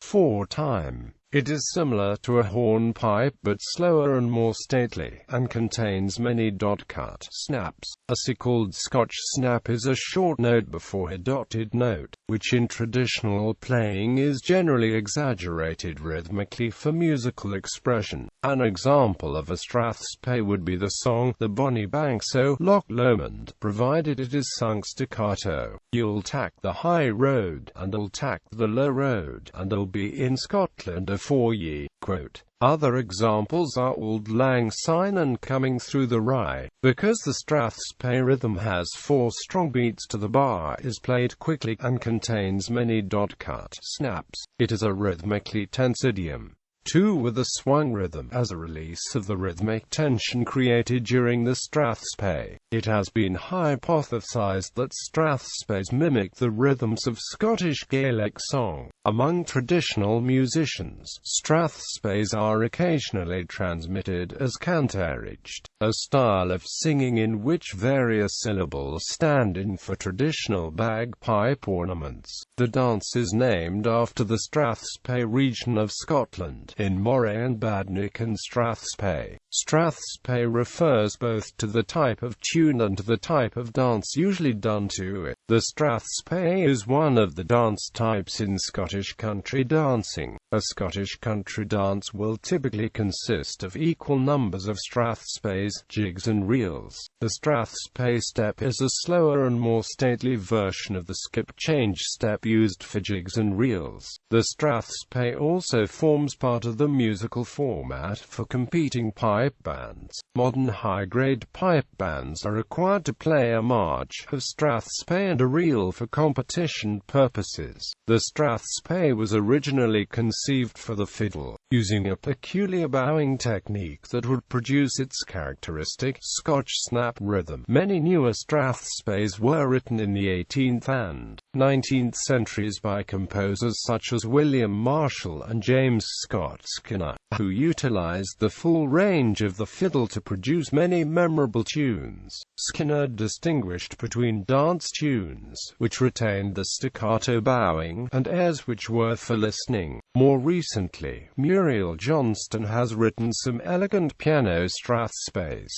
afore time. It is similar to a hornpipe but slower and more stately, and contains many dot-cut snaps. A so-called Scotch snap is a short note before a dotted note, which in traditional playing is generally exaggerated rhythmically for musical expression. An example of a strathspey would be the song "The Bonnie Banks o' Loch Lomond," provided it is sung staccato. "You'll tak the high road, and I'll tak the low road, and I'll be in Scotland afore ye." Quote. Other examples are Auld Lang Syne and Coming Through the Rye. Because the strathspey rhythm has 4 strong beats to the bar, is played quickly, and contains many dot-cut snaps. It is a rhythmically tense idiom. 2. With a swung rhythm, as a release of the rhythmic tension created during the strathspey. It has been hypothesized that strathspeys mimic the rhythms of Scottish Gaelic song. Among traditional musicians, strathspeys are occasionally transmitted as cantaraged, a style of singing in which various syllables stand in for traditional bagpipe ornaments. The dance is named after the Strathspey region of Scotland, in Moray and Badenoch and Strathspey. Strathspey refers both to the type of tune and to the type of dance usually done to it. The strathspey is one of the dance types in Scottish country dancing. A Scottish country dance will typically consist of equal numbers of strathspeys, jigs and reels. The strathspey step is a slower and more stately version of the skip-change step used for jigs and reels. The strathspey also forms part of the musical format for competing pipe bands. Modern high-grade pipe bands are required to play a march of strathspey and a reel for competition purposes. The strathspey was originally conceived for the fiddle, using a peculiar bowing technique that would produce its characteristic Scotch snap rhythm. Many newer strathspeys were written in the 18th and 19th centuries by composers such as William Marshall and James Scott Skinner, who utilized the full range of the fiddle to produce many memorable tunes. Skinner distinguished between dance tunes, which retained the staccato bowing, and airs which were for listening. More recently, Muriel Johnston has written some elegant piano strathspeys.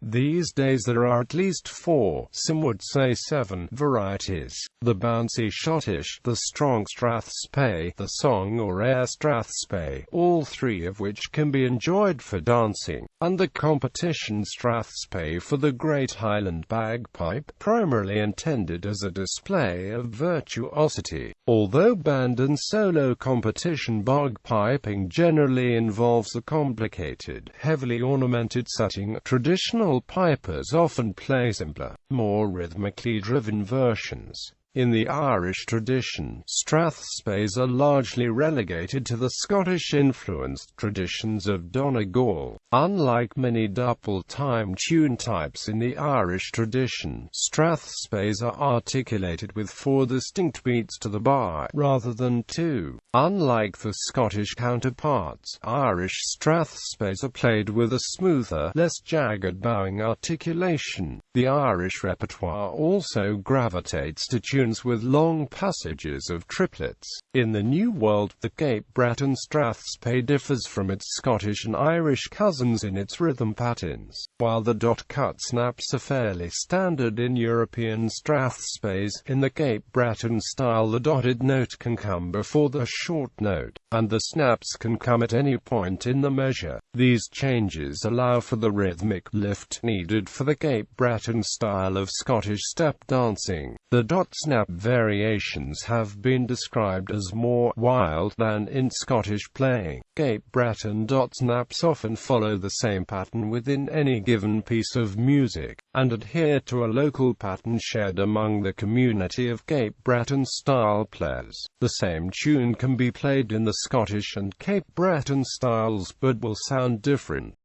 These days there are at least 4, some would say 7, varieties: the bouncy schottish, the strong strathspey, the song or air strathspey, all 3 of which can be enjoyed for dancing, and the competition strathspey for the Great Highland bagpipe, primarily intended as a display of virtuosity. Although band and solo competition bagpiping generally involves a complicated, heavily ornamented setting, traditional pipers often play simpler, more rhythmically driven versions. In the Irish tradition, strathspeys are largely relegated to the Scottish-influenced traditions of Donegal. Unlike many double-time tune types in the Irish tradition, strathspeys are articulated with 4 distinct beats to the bar, rather than 2. Unlike the Scottish counterparts, Irish strathspeys are played with a smoother, less jagged bowing articulation. The Irish repertoire also gravitates to tunes with long passages of triplets. In the New World, the Cape Breton strathspey differs from its Scottish and Irish cousins in its rhythm patterns. While the dot-cut snaps are fairly standard in European strathspeys, in the Cape Breton style the dotted note can come before the short note, and the snaps can come at any point in the measure. These changes allow for the rhythmic lift needed for the Cape Breton style of Scottish step dancing. The dot-snap variations have been described as more wild than in Scottish playing. Cape Breton dot-snaps often follow the same pattern within any given piece of music, and adhere to a local pattern shared among the community of Cape Breton style players. The same tune can be played in the Scottish and Cape Breton styles but will sound different.